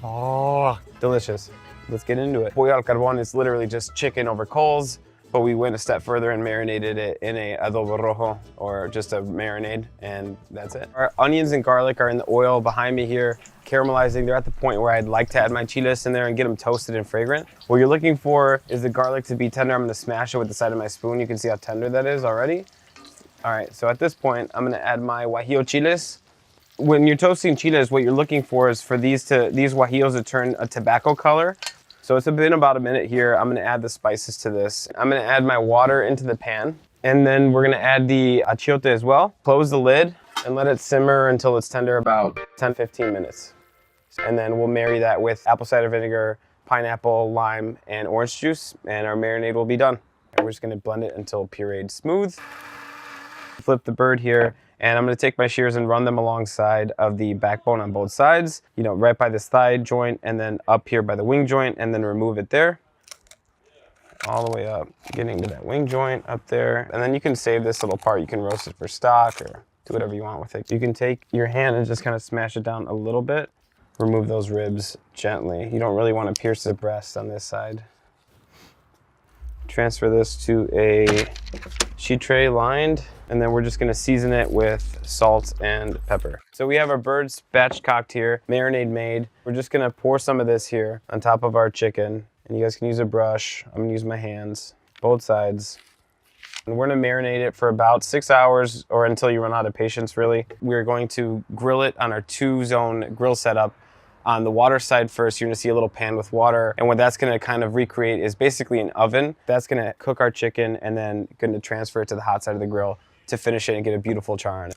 Oh, delicious. Let's get into it. Pollo al Carbón is literally just chicken over coals, but we went a step further and marinated it in a adobo rojo, or just a marinade, and that's it. Our onions and garlic are in the oil behind me here, caramelizing. They're at the point where I'd like to add my chiles in there and get them toasted and fragrant. What you're looking for is the garlic to be tender. I'm gonna smash it with the side of my spoon. You can see how tender that is already. All right, so at this point, I'm gonna add my Guajillo chiles. When you're toasting chiles, what you're looking for is for these Guajillos to turn a tobacco color. So it's been about a minute here. I'm gonna add the spices to this. I'm gonna add my water into the pan, and then we're gonna add the achiote as well. Close the lid and let it simmer until it's tender, about 10-15 minutes. And then we'll marry that with apple cider vinegar, pineapple, lime, and orange juice, and our marinade will be done. And we're just gonna blend it until pureed smooth. Flip the bird here, and I'm gonna take my shears and run them alongside of the backbone on both sides, you know, right by this thigh joint, and then up here by the wing joint, and then remove it there. All the way up, getting to that wing joint up there. And then you can save this little part. You can roast it for stock or do whatever you want with it. You can take your hand and just kind of smash it down a little bit. Remove those ribs gently. You don't really want to pierce the breast on this side. Transfer this to a sheet tray lined, and then we're just gonna season it with salt and pepper. So we have our bird spatchcocked here, marinade made. We're just gonna pour some of this here on top of our chicken, and you guys can use a brush. I'm gonna use my hands, both sides. And we're gonna marinate it for about 6 hours, or until you run out of patience, really. We're going to grill it on our 2-zone grill setup. On the water side first, you're gonna see a little pan with water, and what that's gonna kind of recreate is basically an oven. That's gonna cook our chicken and then gonna transfer it to the hot side of the grill to finish it and get a beautiful char on it.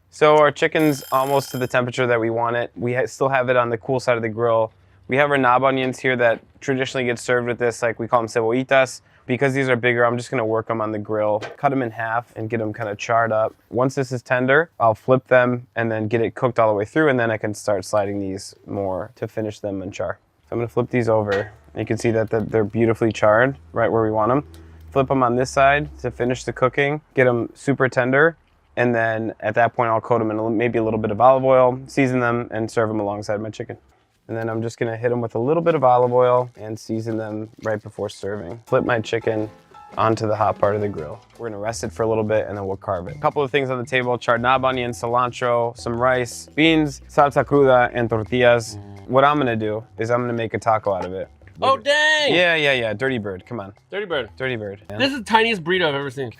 So our chicken's almost to the temperature that we want it. We still have it on the cool side of the grill. We have our knob onions here that traditionally get served with this, like we call them cebollitas. Because these are bigger, I'm just gonna work them on the grill, cut them in half and get them kind of charred up. Once this is tender, I'll flip them and then get it cooked all the way through, and then I can start sliding these more to finish them and char. So I'm gonna flip these over. You can see that they're beautifully charred, right where we want them. Flip them on this side to finish the cooking, get them super tender, and then at that point I'll coat them in maybe a little bit of olive oil, season them, and serve them alongside my chicken. And then I'm just gonna hit them with a little bit of olive oil and season them right before serving. Flip my chicken onto the hot part of the grill. We're gonna rest it for a little bit and then we'll carve it. A couple of things on the table: charred knob onion, cilantro, some rice, beans, salsa cruda, and tortillas. What I'm gonna do is I'm gonna make a taco out of it. Oh, dang! Yeah. Dirty bird, come on. Dirty bird. Dirty bird. Man. This is the tiniest burrito I've ever seen.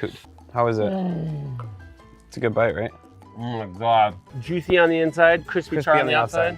Dude, how is it? It's a good bite, right? Oh my God. Juicy on the inside, crispy char on the outside.